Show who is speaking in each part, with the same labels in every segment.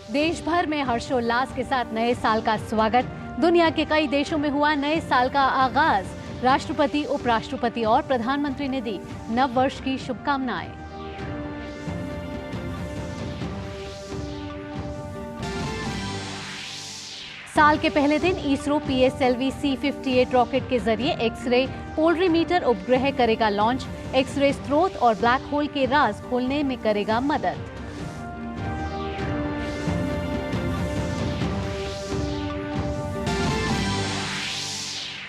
Speaker 1: देश भर में हर्षोल्लास के साथ नए साल का स्वागत। दुनिया के कई देशों में हुआ नए साल का आगाज। राष्ट्रपति, उपराष्ट्रपति और प्रधानमंत्री ने दी नव वर्ष की शुभकामनाएं। साल के पहले दिन इसरो PSLV C-58 रॉकेट के जरिए एक्सरे पोलरीमीटर उपग्रह करेगा लॉन्च। एक्सरे स्रोत और ब्लैक होल के राज खोलने में करेगा मदद।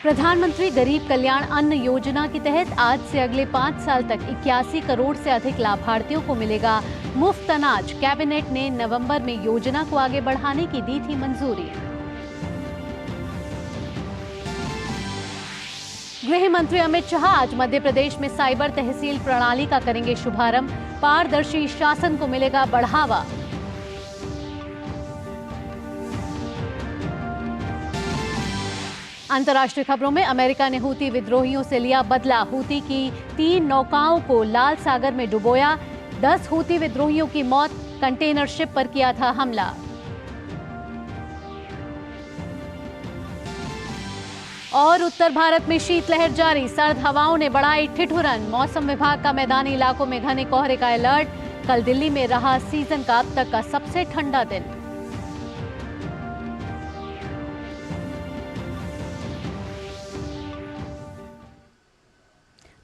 Speaker 1: प्रधानमंत्री गरीब कल्याण अन्न योजना के तहत आज से अगले 5 साल तक 81 करोड़ से अधिक लाभार्थियों को मिलेगा मुफ्त अनाज। कैबिनेट ने नवंबर में योजना को आगे बढ़ाने की दी थी मंजूरी। गृह मंत्री अमित शाह आज मध्य प्रदेश में साइबर तहसील प्रणाली का करेंगे शुभारंभ। पारदर्शी शासन को मिलेगा बढ़ावा। अंतर्राष्ट्रीय खबरों में अमेरिका ने हूती विद्रोहियों से लिया बदला। हूती की 3 नौकाओं को लाल सागर में डुबोया। 10 हूती विद्रोहियों की मौत। कंटेनर शिप पर किया था हमला। और उत्तर भारत में शीतलहर जारी। सर्द हवाओं ने बढ़ाई ठिठुरन। मौसम विभाग का मैदानी इलाकों में घने कोहरे का अलर्ट। कल दिल्ली में रहा सीजन का अब तक का सबसे ठंडा दिन।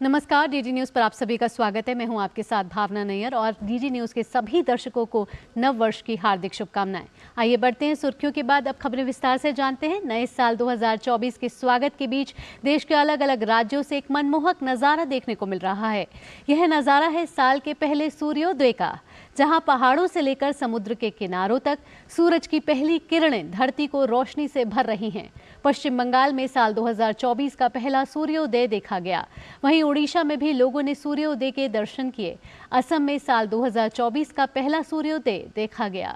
Speaker 1: नमस्कार, डीडी न्यूज पर आप सभी का स्वागत है। मैं हूं आपके साथ भावना नैयर और डीडी न्यूज के सभी दर्शकों को नव वर्ष की हार्दिक शुभकामनाएं। आइए बढ़ते हैं सुर्खियों के बाद अब खबरें विस्तार से जानते हैं। नए साल 2024 के स्वागत के बीच देश के अलग अलग राज्यों से एक मनमोहक नज़ारा देखने को मिल रहा है। यह नज़ारा है साल के पहले सूर्योदय का, जहां पहाड़ों से लेकर समुद्र के किनारों तक सूरज की पहली किरणें धरती को रोशनी से भर रही हैं। पश्चिम बंगाल में साल 2024 का पहला सूर्योदय देखा गया। वहीं उड़ीसा में भी लोगों ने सूर्योदय के दर्शन किए। असम में साल 2024 का पहला सूर्योदय देखा गया।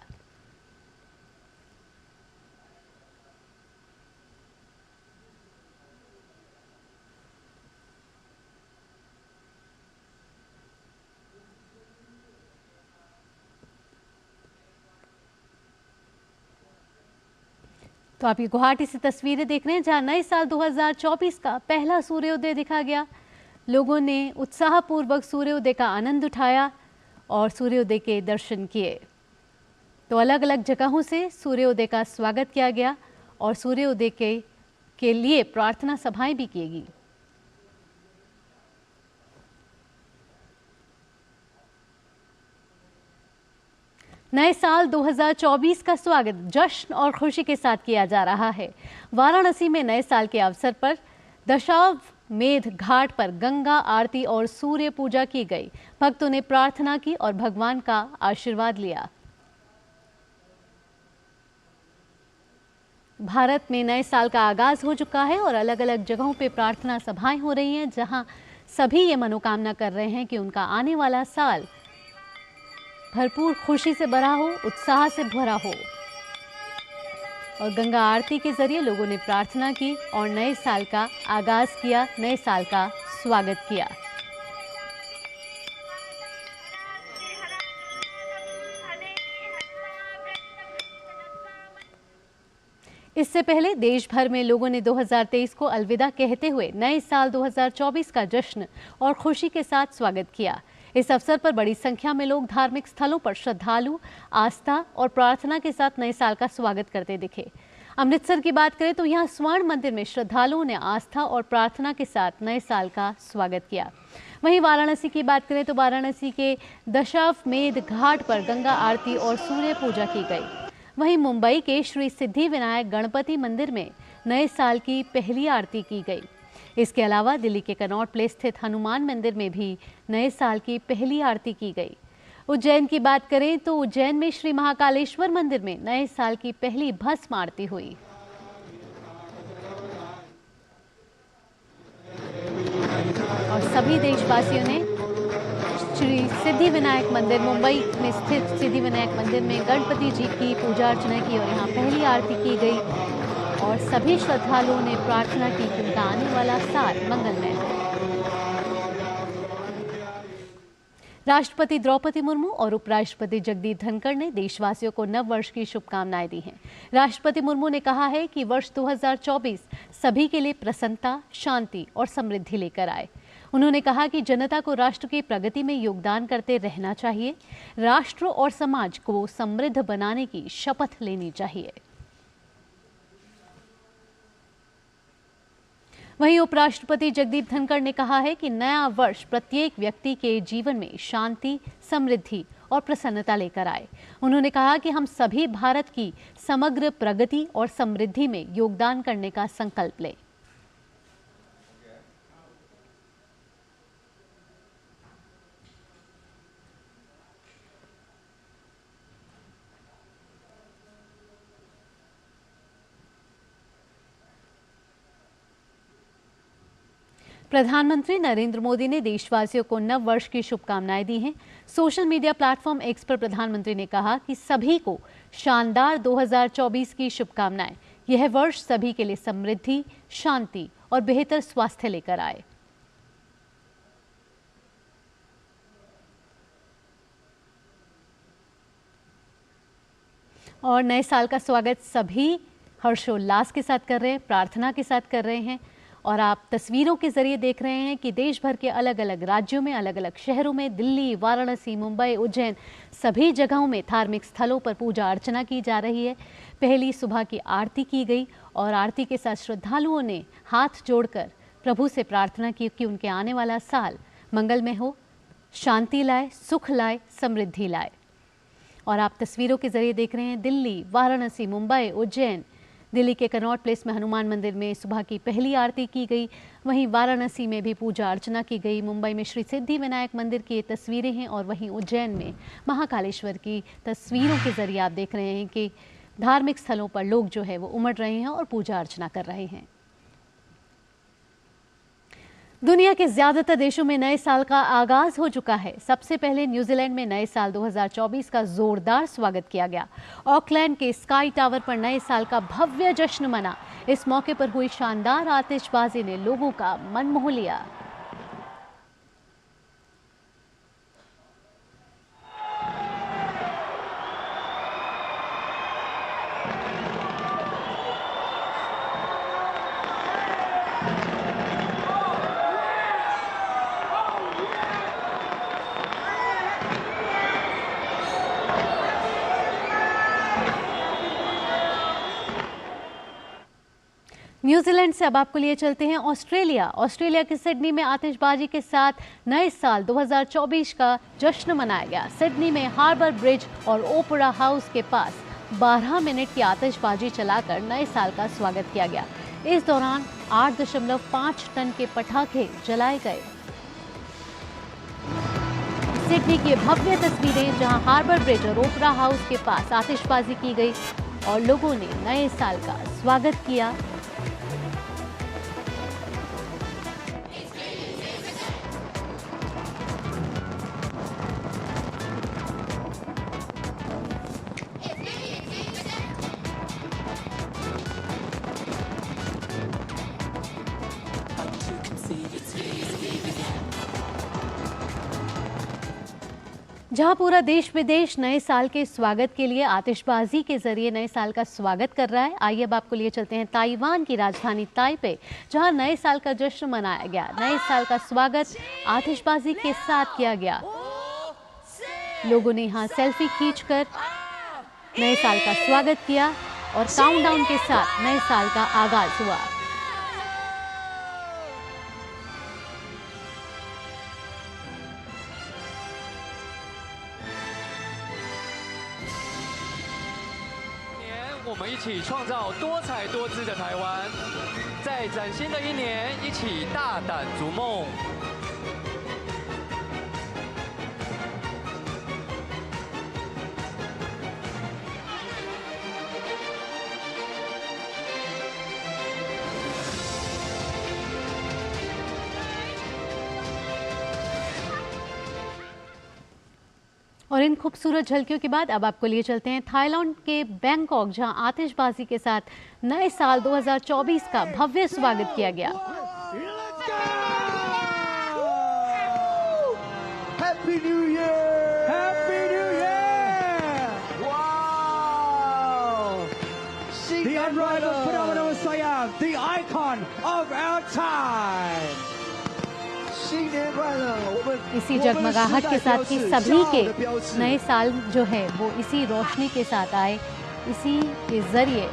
Speaker 1: तो आप ये गुवाहाटी से तस्वीरें देख रहे हैं, जहां नए साल 2024 का पहला सूर्योदय देखा गया। लोगों ने उत्साहपूर्वक सूर्योदय का आनंद उठाया और सूर्योदय के दर्शन किए। तो अलग अलग जगहों से सूर्योदय का स्वागत किया गया और सूर्योदय के लिए प्रार्थना सभाएं भी की गई। नए साल 2024 का स्वागत जश्न और खुशी के साथ किया जा रहा है। वाराणसी में नए साल के अवसर पर दशाश्वमेध घाट पर गंगा आरती और सूर्य पूजा की गई। भक्तों ने प्रार्थना की और भगवान का आशीर्वाद लिया। भारत में नए साल का आगाज हो चुका है और अलग अलग जगहों पे प्रार्थना सभाएं हो रही हैं, जहां सभी ये मनोकामना कर रहे हैं कि उनका आने वाला साल भरपूर खुशी से भरा हो, उत्साह से भरा हो। और गंगा आरती के जरिए लोगों ने प्रार्थना की और नए साल का आगाज किया, नए साल का स्वागत किया। इससे पहले देश भर में लोगों ने 2023 को अलविदा कहते हुए नए साल 2024 का जश्न और खुशी के साथ स्वागत किया। इस अवसर पर बड़ी संख्या में लोग धार्मिक स्थलों पर श्रद्धालु, आस्था और प्रार्थना के साथ नए साल का स्वागत करते दिखे। अमृतसर की बात करें तो यहाँ स्वर्ण मंदिर में श्रद्धालुओं ने आस्था और प्रार्थना के साथ नए साल का स्वागत किया। वहीं वाराणसी की बात करें तो वाराणसी के दशाश्वमेध घाट पर गंगा आरती और सूर्य पूजा की गई। वहीं मुंबई के श्री सिद्धिविनायक गणपति मंदिर में नए साल की पहली आरती की गई। इसके अलावा दिल्ली के कनॉट प्लेस स्थित हनुमान मंदिर में भी नए साल की पहली आरती की गई। उज्जैन की बात करें तो उज्जैन में श्री महाकालेश्वर मंदिर में नए साल की पहली भस्म आरती हुई। और सभी देशवासियों ने श्री सिद्धिविनायक मंदिर मुंबई में स्थित सिद्धिविनायक मंदिर में गणपति जी की पूजा अर्चना की और यहाँ पहली आरती की गई और सभी श्रद्धालुओं ने प्रार्थना की कि उनका आने वाला साल मंगलमय हो। राष्ट्रपति द्रौपदी मुर्मू और उपराष्ट्रपति जगदीप धनखड़ ने देशवासियों को नव वर्ष की शुभकामनाएं दी हैं। राष्ट्रपति मुर्मू ने कहा है कि वर्ष 2024 सभी के लिए प्रसन्नता, शांति और समृद्धि लेकर आए। उन्होंने कहा कि जनता को राष्ट्र की प्रगति में योगदान करते रहना चाहिए, राष्ट्र और समाज को समृद्ध बनाने की शपथ लेनी चाहिए। वहीं उपराष्ट्रपति जगदीप धनखड़ ने कहा है कि नया वर्ष प्रत्येक व्यक्ति के जीवन में शांति, समृद्धि और प्रसन्नता लेकर आए। उन्होंने कहा कि हम सभी भारत की समग्र प्रगति और समृद्धि में योगदान करने का संकल्प लें। प्रधानमंत्री नरेंद्र मोदी ने देशवासियों को नव वर्ष की शुभकामनाएं दी हैं। सोशल मीडिया प्लेटफॉर्म एक्स पर प्रधानमंत्री ने कहा कि सभी को शानदार 2024 की शुभकामनाएं। यह वर्ष सभी के लिए समृद्धि, शांति और बेहतर स्वास्थ्य लेकर आए। और नए साल का स्वागत सभी हर्षोल्लास के साथ कर रहे हैं, प्रार्थना के साथ कर रहे हैं। और आप तस्वीरों के जरिए देख रहे हैं कि देश भर के अलग अलग राज्यों में, अलग अलग शहरों में, दिल्ली, वाराणसी, मुंबई, उज्जैन, सभी जगहों में धार्मिक स्थलों पर पूजा अर्चना की जा रही है। पहली सुबह की आरती की गई और आरती के साथ श्रद्धालुओं ने हाथ जोड़कर प्रभु से प्रार्थना की कि उनके आने वाला साल मंगलमय हो, शांति लाए, सुख लाए, समृद्धि लाए। और आप तस्वीरों के जरिए देख रहे हैं दिल्ली, वाराणसी, मुंबई, उज्जैन। दिल्ली के कनॉट प्लेस में हनुमान मंदिर में सुबह की पहली आरती की गई। वहीं वाराणसी में भी पूजा अर्चना की गई। मुंबई में श्री सिद्धि विनायक मंदिर की ये तस्वीरें हैं और वहीं उज्जैन में महाकालेश्वर की तस्वीरों के जरिए आप देख रहे हैं कि धार्मिक स्थलों पर लोग जो है वो उमड़ रहे हैं और पूजा अर्चना कर रहे हैं। दुनिया के ज्यादातर देशों में नए साल का आगाज हो चुका है। सबसे पहले न्यूजीलैंड में नए साल 2024 का जोरदार स्वागत किया गया। ऑकलैंड के स्काई टावर पर नए साल का भव्य जश्न मना। इस मौके पर हुई शानदार आतिशबाजी ने लोगों का मन मोह लिया। न्यूजीलैंड से अब आपको लिए चलते हैं ऑस्ट्रेलिया के सिडनी में आतिशबाजी के साथ नए साल 2024 का जश्न मनाया गया। सिडनी में हार्बर ब्रिज और ओपेरा हाउस के पास 12 मिनट की आतिशबाजी चलाकर नए साल का स्वागत किया गया। इस दौरान 8.5 टन के पटाखे जलाए गए। सिडनी की भव्य तस्वीरें जहां हार्बर ब्रिज और ओपेरा हाउस के पास आतिशबाजी की गई और लोगों ने नए साल का स्वागत किया। जहां पूरा देश विदेश नए साल के स्वागत के लिए आतिशबाजी के जरिए नए साल का स्वागत कर रहा है। आइए अब आपको लिए चलते हैं ताइवान की राजधानी ताइपे, जहां नए साल का जश्न मनाया गया। नए साल का स्वागत आतिशबाजी के साथ किया गया। लोगों ने यहां सेल्फी खींचकर नए साल का स्वागत किया और काउंटडाउन के साथ नए साल का आगाज हुआ।
Speaker 2: 我们一起创造多彩多姿的台湾，在崭新的一年，一起大胆逐梦。
Speaker 1: और इन खूबसूरत झलकियों के बाद अब आपको लिए चलते हैं थाईलैंड के बैंकॉक, जहां आतिशबाजी के साथ नए साल 2024 का भव्य स्वागत किया गया।
Speaker 3: Happy New Year!
Speaker 4: Happy New Year!
Speaker 3: Wow!
Speaker 4: The unrivaled phenomenal Siam, the icon of our time.
Speaker 3: 新年快乐！我们
Speaker 1: इसी जगमगाहट के साथ ही सभी के नए साल जो है वो इसी रोशनी के साथ आए। इसी के जरिए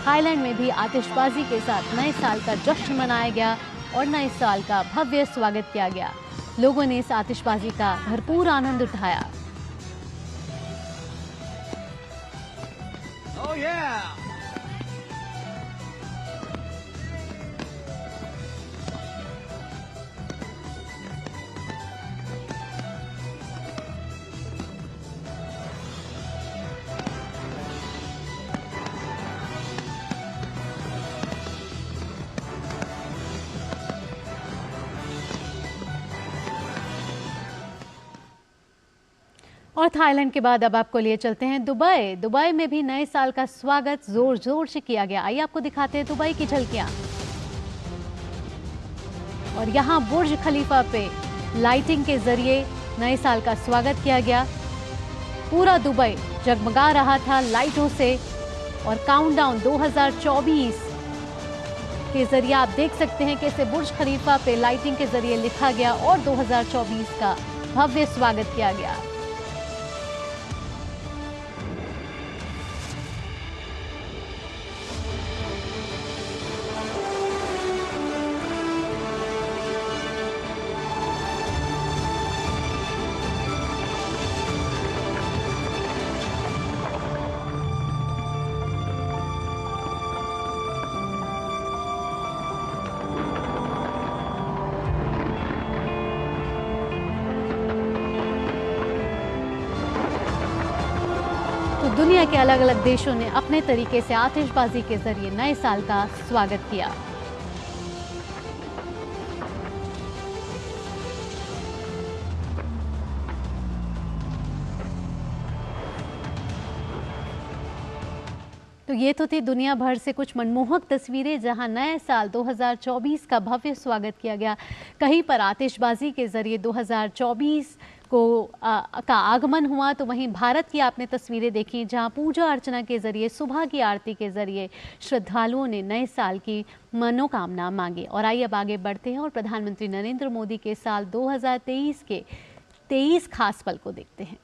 Speaker 1: थाईलैंड में भी आतिशबाजी के साथ नए साल का जश्न मनाया गया और नए साल का भव्य स्वागत किया गया। लोगों ने इस आतिशबाजी का भरपूर आनंद उठाया।
Speaker 4: Oh yeah!
Speaker 1: और थाईलैंड के बाद अब आपको लिए चलते हैं दुबई। दुबई में भी नए साल का स्वागत जोर जोर से किया गया। आइए आपको दिखाते हैं दुबई की झलकियां। और यहाँ बुर्ज खलीफा पे लाइटिंग के जरिए नए साल का स्वागत किया गया। पूरा दुबई जगमगा रहा था लाइटों से और काउंटडाउन 2024 के जरिए आप देख सकते हैं कैसे बुर्ज खलीफा पे लाइटिंग के जरिए लिखा गया और 2024 का भव्य स्वागत किया गया। तो दुनिया के अलग अलग देशों ने अपने तरीके से आतिशबाजी के जरिए नए साल का स्वागत किया। तो ये तो थी दुनिया भर से कुछ मनमोहक तस्वीरें जहां नए साल 2024 का भव्य स्वागत किया गया। कहीं पर आतिशबाजी के जरिए 2024 का आगमन हुआ, तो वहीं भारत की आपने तस्वीरें देखी जहां पूजा अर्चना के जरिए सुबह की आरती के जरिए श्रद्धालुओं ने नए साल की मनोकामना मांगी। और आइए अब आगे बढ़ते हैं और प्रधानमंत्री नरेंद्र मोदी के साल 2023 के 23 खास पल को देखते हैं।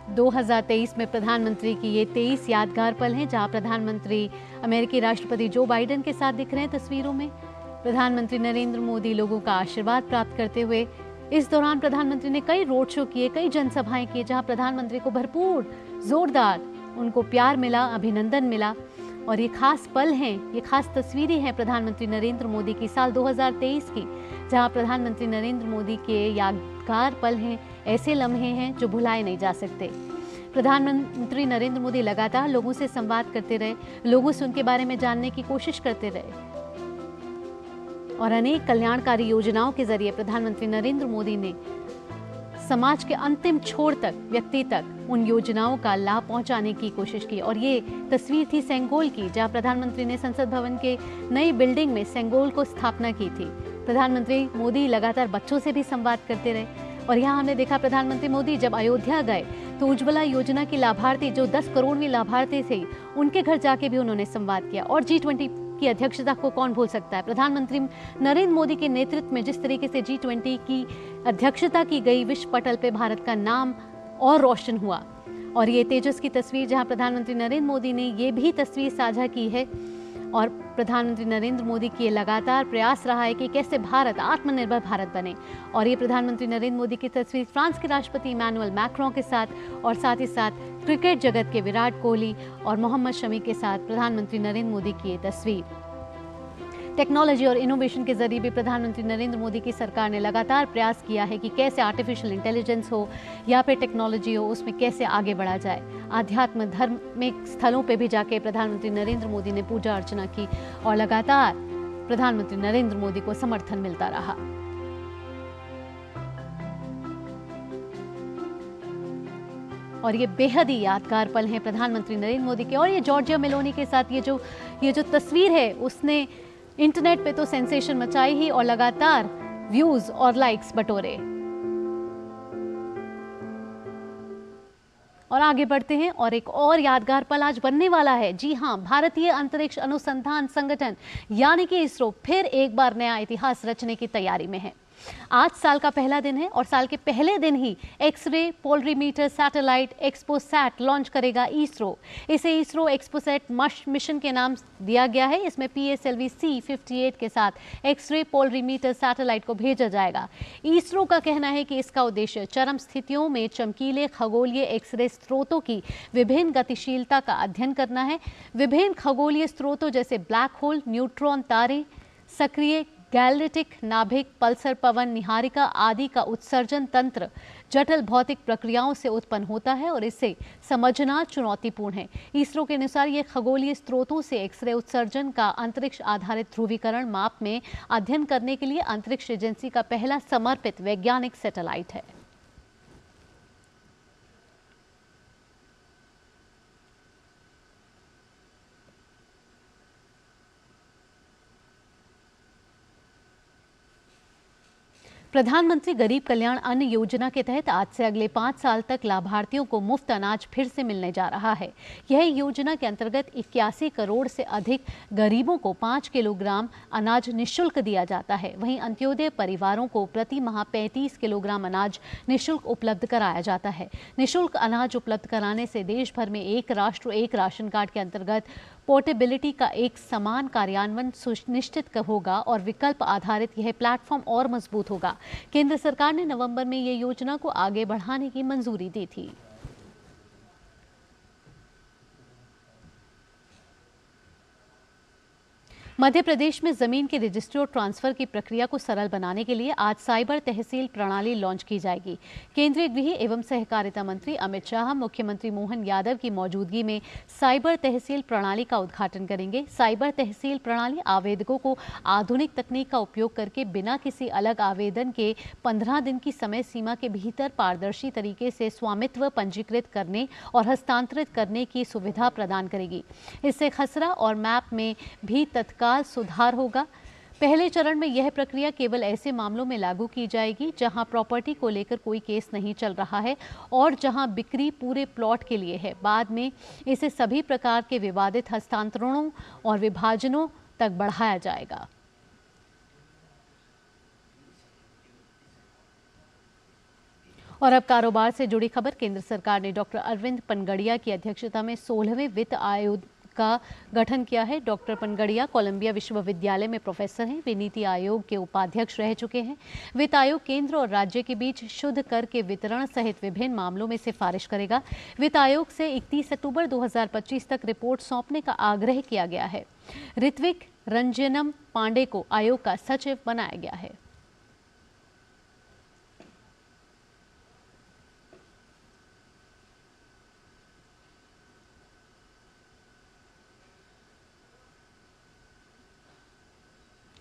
Speaker 1: दो 2023 में प्रधानमंत्री की ये 23 यादगार पल हैं जहां प्रधानमंत्री अमेरिकी राष्ट्रपति जो बाइडेन के साथ दिख रहे हैं तस्वीरों में। प्रधानमंत्री नरेंद्र मोदी लोगों का आशीर्वाद प्राप्त करते हुए इस दौरान प्रधानमंत्री ने कई रोड शो किए, कई जनसभाएं की जहां प्रधानमंत्री को भरपूर जोरदार उनको प्यार मिला, अभिनंदन मिला। और ये खास पल हैं, ये खास तस्वीरें हैं प्रधानमंत्री नरेंद्र मोदी की साल 2023 की, जहां प्रधानमंत्री नरेंद्र मोदी के यादगार पल हैं, ऐसे लम्हे हैं जो भुलाए नहीं जा सकते। प्रधानमंत्री नरेंद्र मोदी लगातार लोगों से संवाद करते रहे, लोगों से उनके बारे में जानने की कोशिश करते रहे और अनेक कल्याणकारी योजनाओं के जरिए प्रधानमंत्री नरेंद्र मोदी ने समाज के अंतिम छोर तक, व्यक्ति तक उन योजनाओं का लाभ पहुंचाने की कोशिश की। और ये तस्वीर थी सेंगोल की, जहां प्रधानमंत्री ने संसद भवन के नई बिल्डिंग में सेंगोल को स्थापना की थी। प्रधानमंत्री मोदी लगातार बच्चों से भी संवाद करते रहे और यहाँ हमने देखा प्रधानमंत्री मोदी जब अयोध्या गए तो उज्ज्वला योजना की लाभार्थी जो 10 करोड़वीं लाभार्थी थे, उनके घर जाके भी उन्होंने संवाद किया। और G20 की अध्यक्षता को कौन भूल सकता है। प्रधानमंत्री नरेंद्र मोदी के नेतृत्व में जिस तरीके से G20 की अध्यक्षता की गई, विश्व पटल पे भारत का नाम और रोशन हुआ। और ये तेजस की तस्वीर जहां प्रधानमंत्री नरेंद्र मोदी ने ये भी तस्वीर साझा की है। और प्रधानमंत्री नरेंद्र मोदी की ये लगातार प्रयास रहा है कि कैसे भारत आत्मनिर्भर भारत बने। और ये प्रधानमंत्री नरेंद्र मोदी की तस्वीर फ्रांस के राष्ट्रपति इमैनुअल मैक्रों के साथ और साथ ही साथ क्रिकेट जगत के विराट कोहली और मोहम्मद शमी के साथ प्रधानमंत्री नरेंद्र मोदी की ये तस्वीर। टेक्नोलॉजी और इनोवेशन के जरिए भी प्रधानमंत्री नरेंद्र मोदी की सरकार ने लगातार प्रयास किया है कि कैसे आर्टिफिशियल इंटेलिजेंस हो या फिर टेक्नोलॉजी हो, उसमें कैसे आगे बढ़ा जाए। आध्यात्म धार्मिक स्थलों पे भी जाके प्रधानमंत्री नरेंद्र मोदी ने पूजा अर्चना की और लगातार प्रधानमंत्री नरेंद्र मोदी को समर्थन मिलता रहा। और ये बेहद ही यादगार पल हैं प्रधानमंत्री नरेंद्र मोदी के। और ये जॉर्जिया मेलोनी के साथ ये जो तस्वीर है उसने इंटरनेट पे तो सेंसेशन मचाई ही और लगातार व्यूज और लाइक्स बटोरे। और आगे बढ़ते हैं और एक और यादगार पल आज बनने वाला है। जी हां, भारतीय अंतरिक्ष अनुसंधान संगठन यानी कि इसरो फिर एक बार नया इतिहास रचने की तैयारी में है। आज साल का पहला दिन है और साल के पहले दिन ही X-ray polarimeter satellite XPoSat launch करेगा इसरो। इसे इसरो एक्सपोसैट मिशन के नाम दिया गया है। इसमें PSLV C-58 के साथ एक्स-रे पोलरीमीटर सैटेलाइट को भेजा जाएगा। इसरो का कहना है कि इसका उद्देश्य चरम स्थितियों में चमकीले खगोलीय एक्स-रे स्रोतों की विभिन्न गतिशीलता का अध्ययन करना है। विभिन्न खगोलीय स्रोतों जैसे ब्लैक होल, न्यूट्रॉन तारे, सक्रिय गैलेक्टिक नाभिक, पल्सर पवन निहारिका आदि का उत्सर्जन तंत्र जटिल भौतिक प्रक्रियाओं से उत्पन्न होता है और इसे समझना चुनौतीपूर्ण है। इसरो के अनुसार ये खगोलीय स्रोतों से एक्सरे उत्सर्जन का अंतरिक्ष आधारित ध्रुवीकरण माप में अध्ययन करने के लिए अंतरिक्ष एजेंसी का पहला समर्पित वैज्ञानिक सैटेलाइट है। प्रधानमंत्री गरीब कल्याण अन्न योजना के तहत आज से अगले 5 साल तक लाभार्थियों को मुफ्त अनाज फिर से मिलने जा रहा है। यह योजना के अंतर्गत 81 करोड़ से अधिक गरीबों को 5 किलोग्राम अनाज निःशुल्क दिया जाता है। वहीं अंत्योदय परिवारों को प्रति माह 35 किलोग्राम अनाज निःशुल्क उपलब्ध कराया जाता है। निःशुल्क अनाज उपलब्ध कराने से देश भर में एक राष्ट्र एक राशन कार्ड के अंतर्गत पोर्टेबिलिटी का एक समान कार्यान्वयन सुनिश्चित होगा और विकल्प आधारित यह प्लेटफॉर्म और मजबूत होगा। केंद्र सरकार ने नवंबर में ये योजना को आगे बढ़ाने की मंजूरी दी थी। मध्य प्रदेश में जमीन के रजिस्ट्री और ट्रांसफर की प्रक्रिया को सरल बनाने के लिए आज साइबर तहसील प्रणाली लॉन्च की जाएगी। केंद्रीय गृह एवं सहकारिता मंत्री अमित शाह मुख्यमंत्री मोहन यादव की मौजूदगी में साइबर तहसील प्रणाली का उद्घाटन करेंगे। साइबर तहसील प्रणाली आवेदकों को आधुनिक तकनीक का उपयोग करके बिना किसी अलग आवेदन के 15 दिन की समय सीमा के भीतर पारदर्शी तरीके से स्वामित्व पंजीकृत करने और हस्तांतरित करने की सुविधा प्रदान करेगी। इससे खसरा और मैप में भी तत्काल सुधार होगा। पहले चरण में यह प्रक्रिया केवल ऐसे मामलों में लागू की जाएगी जहां प्रॉपर्टी को लेकर कोई केस नहीं चल रहा है और जहां बिक्री पूरे प्लॉट के लिए है। बाद में इसे सभी प्रकार के विवादित हस्तांतरणों और विभाजनों तक बढ़ाया जाएगा। और अब कारोबार से जुड़ी खबर। केंद्र सरकार ने डॉक्टर अरविंद पनगड़िया की अध्यक्षता में 16वें वित्त आयोग का गठन किया है। डॉक्टर पनगड़िया कोलंबिया विश्वविद्यालय में प्रोफेसर हैं। वे नीति आयोग के उपाध्यक्ष रह चुके हैं। वित्त आयोग केंद्र और राज्य के बीच शुद्ध कर के वितरण सहित विभिन्न मामलों में सिफारिश करेगा। वित्त आयोग से 31 अक्टूबर 2025 तक रिपोर्ट सौंपने का आग्रह किया गया है। ऋत्विक रंजनम पांडे को आयोग का सचिव बनाया गया है।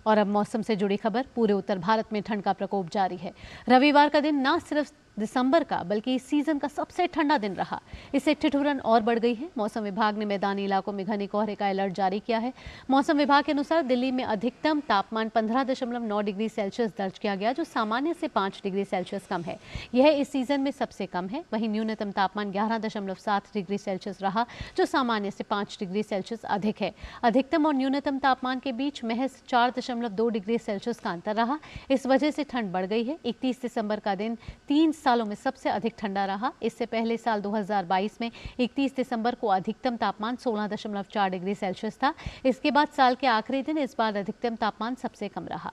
Speaker 1: और अब मौसम से जुड़ी खबर। पूरे उत्तर भारत में ठंड का प्रकोप जारी है। रविवार का दिन न सिर्फ दिसंबर का बल्कि इस सीजन का सबसे ठंडा दिन रहा। इससे ठिठुरन और बढ़ गई है। मौसम विभाग ने मैदानी इलाकों में घने कोहरे का अलर्ट जारी किया है। मौसम विभाग के अनुसार दिल्ली में अधिकतम तापमान 15.9 डिग्री सेल्सियस दर्ज किया गया, जो सामान्य से 5 डिग्री सेल्सियस कम है। यह इस सीजन में सबसे कम है। वहीं न्यूनतम तापमान 11.7 डिग्री सेल्सियस रहा, जो सामान्य से 5 डिग्री सेल्सियस अधिक है। अधिकतम और न्यूनतम तापमान के बीच महज 4.2 डिग्री सेल्सियस का अंतर रहा। इस वजह से ठंड बढ़ गई है। 31 दिसंबर का दिन 3 सालों में सबसे अधिक ठंडा रहा। इससे पहले साल 2022 में 31 दिसंबर को अधिकतम तापमान 16.4 डिग्री सेल्सियस था। इसके बाद साल के आखिरी दिन इस बार अधिकतम तापमान सबसे कम रहा।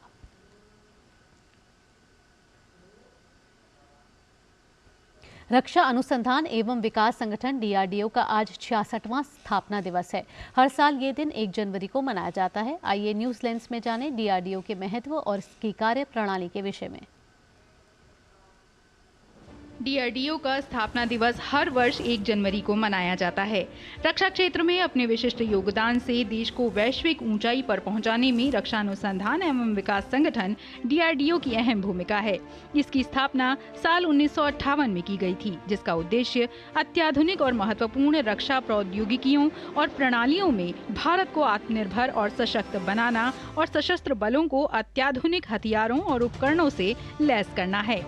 Speaker 1: रक्षा अनुसंधान एवं विकास संगठन DRDO का आज 66वां स्थापना दिवस है। हर साल ये दिन 1 जनवरी को मनाया जाता है। आइए न्यूज लेंस में जानें DRDO के महत्व और इसकी कार्य प्रणाली के विषय में।
Speaker 5: डीआरडीओ का स्थापना दिवस हर वर्ष 1 जनवरी को मनाया जाता है। रक्षा क्षेत्र में अपने विशिष्ट योगदान से देश को वैश्विक ऊंचाई पर पहुंचाने में रक्षा अनुसंधान एवं विकास संगठन डीआरडीओ की अहम भूमिका है। इसकी स्थापना साल 1958 में की गई थी, जिसका उद्देश्य अत्याधुनिक और महत्वपूर्ण रक्षा प्रौद्योगिकियों और प्रणालियों में भारत को आत्मनिर्भर और सशक्त बनाना और सशस्त्र बलों को अत्याधुनिक हथियारों और उपकरणों से लैस करना है।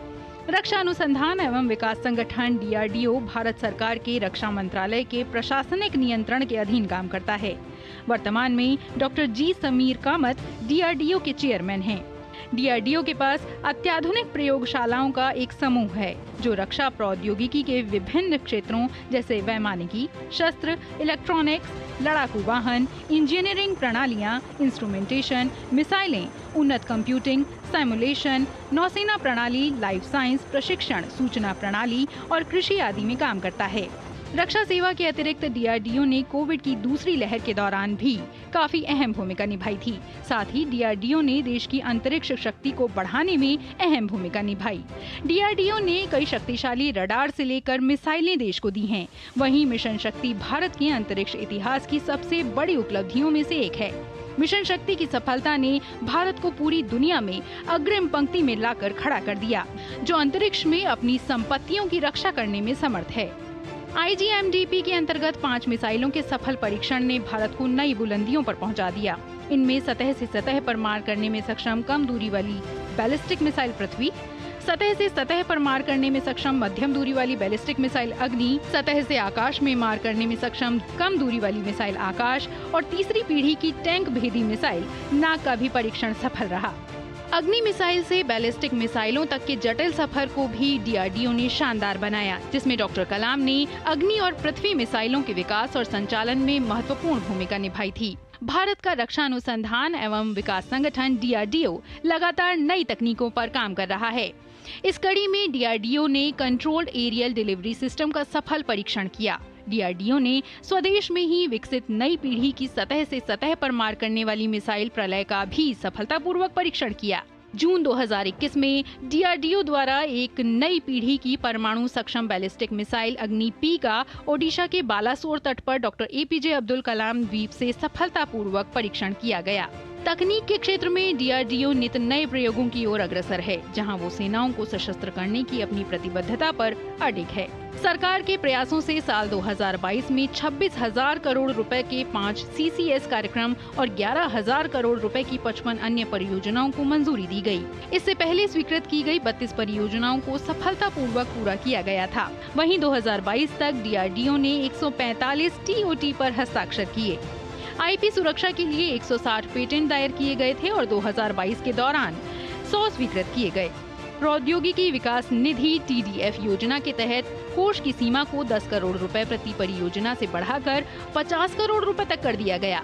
Speaker 5: रक्षा अनुसंधान एवं विकास संगठन डीआरडीओ भारत सरकार के रक्षा मंत्रालय के प्रशासनिक नियंत्रण के अधीन काम करता है। वर्तमान में डॉक्टर जी समीर कामत डीआरडीओ के चेयरमैन हैं। डीआरडीओ के पास अत्याधुनिक प्रयोगशालाओं का एक समूह है जो रक्षा प्रौद्योगिकी के विभिन्न क्षेत्रों जैसे वैमानिकी, शस्त्र, इलेक्ट्रॉनिक्स, लड़ाकू वाहन, इंजीनियरिंग प्रणालियां, इंस्ट्रूमेंटेशन, मिसाइलें, उन्नत कंप्यूटिंग, सिमुलेशन, नौसेना प्रणाली, लाइफ साइंस, प्रशिक्षण, सूचना प्रणाली और कृषि आदि में काम करता है। रक्षा सेवा के अतिरिक्त डीआरडीओ ने कोविड की दूसरी लहर के दौरान भी काफी अहम भूमिका निभाई थी। साथ ही डीआरडीओ ने देश की अंतरिक्ष शक्ति को बढ़ाने में अहम भूमिका निभाई। डीआरडीओ ने कई शक्तिशाली रडार से लेकर मिसाइलें देश को दी हैं। वहीं मिशन शक्ति भारत के अंतरिक्ष इतिहास की सबसे बड़ी उपलब्धियों में से एक है। मिशन शक्ति की सफलता ने भारत को पूरी दुनिया में अग्रिम पंक्ति में लाकर खड़ा कर दिया, जो अंतरिक्ष में अपनी संपत्तियों की रक्षा करने में समर्थ है। IGMDP के अंतर्गत 5 मिसाइलों के सफल परीक्षण ने भारत को नई बुलंदियों पर पहुंचा दिया। इनमें सतह से सतह पर मार करने में सक्षम कम दूरी वाली बैलिस्टिक मिसाइल पृथ्वी, सतह से सतह पर मार करने में सक्षम मध्यम दूरी वाली बैलिस्टिक मिसाइल अग्नि, सतह से आकाश में मार करने में सक्षम कम दूरी वाली मिसाइल आकाश और तीसरी पीढ़ी की टैंक भेदी मिसाइल नाग का भी परीक्षण सफल रहा। अग्नि मिसाइल से बैलिस्टिक मिसाइलों तक के जटिल सफर को भी डीआरडीओ ने शानदार बनाया, जिसमें डॉक्टर कलाम ने अग्नि और पृथ्वी मिसाइलों के विकास और संचालन में महत्वपूर्ण भूमिका निभाई थी। भारत का रक्षा अनुसंधान एवं विकास संगठन डीआरडीओ लगातार नई तकनीकों पर काम कर रहा है। इस कड़ी में डीआरडीओ ने कंट्रोल्ड एरियल डिलीवरी सिस्टम का सफल परीक्षण किया। डीआरडीओ ने स्वदेश में ही विकसित नई पीढ़ी की सतह से सतह पर मार करने वाली मिसाइल प्रलय का भी सफलतापूर्वक परीक्षण किया। जून 2021 में डीआरडीओ द्वारा एक नई पीढ़ी की परमाणु सक्षम बैलिस्टिक मिसाइल अग्नि पी का ओडिशा के बालासोर तट पर डॉक्टर एपीजे अब्दुल कलाम द्वीप से सफलतापूर्वक परीक्षण किया गया। तकनीक के क्षेत्र में डीआरडीओ नित नए प्रयोगों की ओर अग्रसर है, जहां वो सेनाओं को सशस्त्र करने की अपनी प्रतिबद्धता पर अडिग है। सरकार के प्रयासों से साल 2022 में 26,000 करोड़ रुपए के 5 CCS कार्यक्रम और 11,000 करोड़ रुपए की 55 अन्य परियोजनाओं को मंजूरी दी गई। इससे पहले स्वीकृत की गई 32 परियोजनाओं को सफलतापूर्वक पूरा किया गया था। वहीं 2022 तक डीआरडीओ ने 145 TOT पर हस्ताक्षर किए। IP सुरक्षा के लिए 160 पेटेंट दायर किए गए थे और 2022 के दौरान 100 स्वीकृत किए गए। प्रौद्योगिकी विकास निधि TDF योजना के तहत कोष की सीमा को 10 करोड़ रुपए प्रति परियोजना से बढ़ाकर 50 करोड़ रुपए तक कर दिया गया।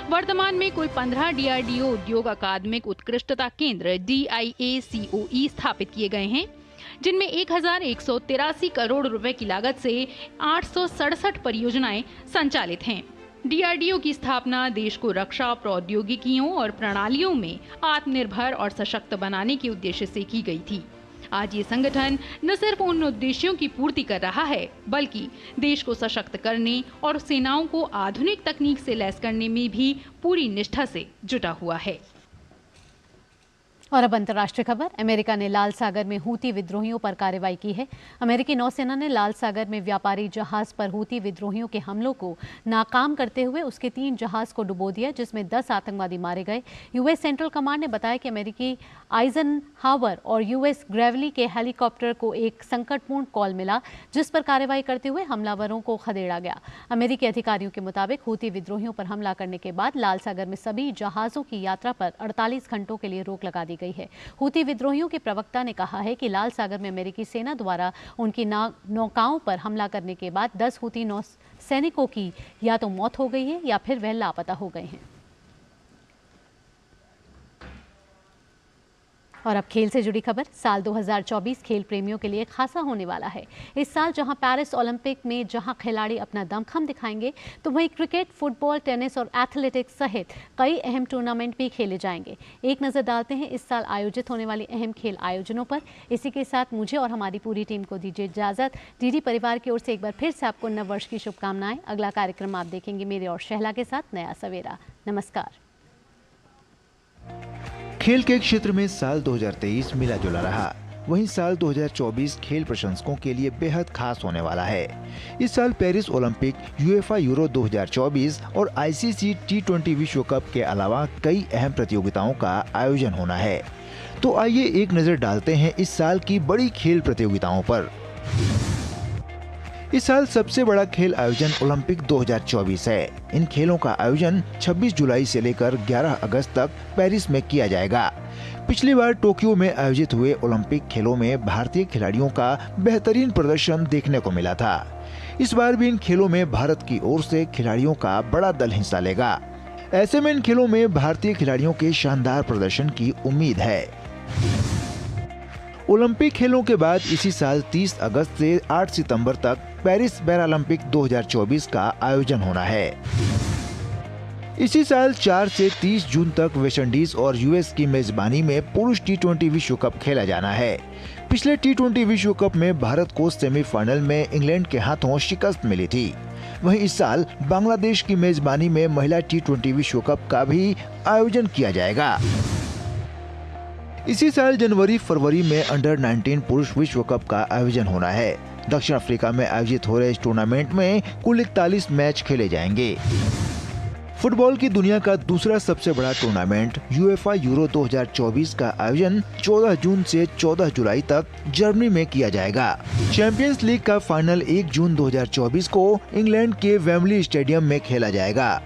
Speaker 5: वर्तमान में कुल 15 डीआरडीओ उद्योग अकादमिक उत्कृष्टता केंद्र DIACOE स्थापित किए गए हैं, जिनमें 1183 करोड़ रुपए की लागत से 867 परियोजनाएं संचालित हैं। डीआरडीओ की स्थापना देश को रक्षा प्रौद्योगिकियों और प्रणालियों में आत्मनिर्भर और सशक्त बनाने के उद्देश्य से की गई थी। आज ये संगठन न सिर्फ उन उद्देश्यों की पूर्ति कर रहा है, बल्कि देश को सशक्त करने और सेनाओं को आधुनिक तकनीक से लैस करने में भी पूरी निष्ठा से जुटा हुआ है।
Speaker 1: और अब अंतर्राष्ट्रीय खबर। अमेरिका ने लाल सागर में हूती विद्रोहियों पर कार्रवाई की है। अमेरिकी नौसेना ने लाल सागर में व्यापारी जहाज पर हूती विद्रोहियों के हमलों को नाकाम करते हुए उसके 3 जहाज को डुबो दिया, जिसमें 10 आतंकवादी मारे गए। यूएस सेंट्रल कमांड ने बताया कि अमेरिकी आइजनहावर और यूएस ग्रेवली के हेलीकॉप्टर को एक संकटपूर्ण कॉल मिला, जिस पर कार्रवाई करते हुए हमलावरों को खदेड़ा गया। अमेरिकी अधिकारियों के मुताबिक हूती विद्रोहियों पर हमला करने के बाद लाल सागर में सभी जहाजों की यात्रा पर 48 घंटों के लिए रोक लगा दी गई है। हूती विद्रोहियों के प्रवक्ता ने कहा है कि लाल सागर में अमेरिकी सेना द्वारा उनकी नौकाओं पर हमला करने के बाद 10 हूती नौसैनिकों की या तो मौत हो गई है या फिर वह लापता हो गए हैं। और अब खेल से जुड़ी खबर। साल 2024 खेल प्रेमियों के लिए खासा होने वाला है। इस साल जहां पेरिस ओलंपिक में जहां खिलाड़ी अपना दमखम दिखाएंगे, तो वहीं क्रिकेट, फुटबॉल, टेनिस और एथलेटिक्स सहित कई अहम टूर्नामेंट भी खेले जाएंगे। एक नजर डालते हैं इस साल आयोजित होने वाले अहम खेल आयोजनों पर। इसी के साथ मुझे और हमारी पूरी टीम को दीजिए इजाजत। डीडी परिवार की ओर से एक बार फिर से आपको नव वर्ष की शुभकामनाएं। अगला कार्यक्रम आप देखेंगे मेरे और शहला के साथ नया सवेरा। नमस्कार।
Speaker 6: खेल के क्षेत्र में साल 2023 मिला जुला रहा, वहीं साल 2024 खेल प्रशंसकों के लिए बेहद खास होने वाला है। इस साल पेरिस ओलंपिक, यूएफा यूरो 2024 और आईसीसी T20 विश्व कप के अलावा कई अहम प्रतियोगिताओं का आयोजन होना है। तो आइए एक नजर डालते हैं इस साल की बड़ी खेल प्रतियोगिताओं पर। इस साल सबसे बड़ा खेल आयोजन ओलंपिक 2024 है। इन खेलों का आयोजन 26 जुलाई से लेकर 11 अगस्त तक पेरिस में किया जाएगा। पिछली बार टोक्यो में आयोजित हुए ओलंपिक खेलों में भारतीय खिलाड़ियों का बेहतरीन प्रदर्शन देखने को मिला था। इस बार भी इन खेलों में भारत की ओर से खिलाड़ियों का बड़ा दल हिस्सा लेगा। ऐसे में इन खेलों में भारतीय खिलाड़ियों के शानदार प्रदर्शन की उम्मीद है। ओलंपिक खेलों के बाद इसी साल 30 अगस्त से 8 सितंबर तक पेरिस पैरालंपिक 2024 का आयोजन होना है। इसी साल 4 से 30 जून तक वेस्टइंडीज और यूएस की मेजबानी में पुरुष T20 विश्व कप खेला जाना है। पिछले T20 विश्व कप में भारत को सेमीफाइनल में इंग्लैंड के हाथों शिकस्त मिली थी। वहीं इस साल बांग्लादेश की मेजबानी में महिला T20 विश्व कप का भी आयोजन किया जाएगा। इसी साल जनवरी फरवरी में अंडर 19 पुरुष विश्व कप का आयोजन होना है। दक्षिण अफ्रीका में आयोजित हो रहे इस टूर्नामेंट में कुल 41 मैच खेले जाएंगे। फुटबॉल की दुनिया का दूसरा सबसे बड़ा टूर्नामेंट यूएफा यूरो 2024 का आयोजन 14 जून से 14 जुलाई तक जर्मनी में किया जाएगा। चैंपियंस लीग का फाइनल 1 जून 2024 को इंग्लैंड के वेम्बली स्टेडियम में खेला जाएगा।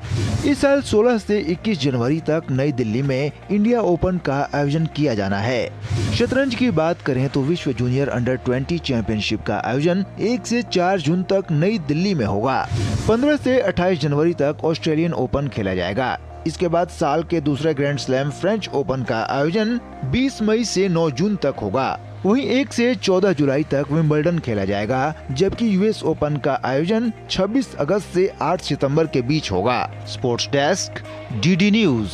Speaker 6: इस साल 16 से 21 जनवरी तक नई दिल्ली में इंडिया ओपन का आयोजन किया जाना है। शतरंज की बात करें तो विश्व जूनियर अंडर 20 चैंपियनशिप का आयोजन 1 से 4 जून तक नई दिल्ली में होगा। 15 से 28 जनवरी तक ऑस्ट्रेलियन ओपन खेला जाएगा। इसके बाद साल के दूसरे ग्रैंड स्लैम फ्रेंच ओपन का आयोजन 20 मई से 9 जून तक होगा। वहीं 1 से 14 जुलाई तक विंबलडन खेला जाएगा, जबकि यूएस ओपन का आयोजन 26 अगस्त से 8 सितंबर के बीच होगा। Sports desk, DD news.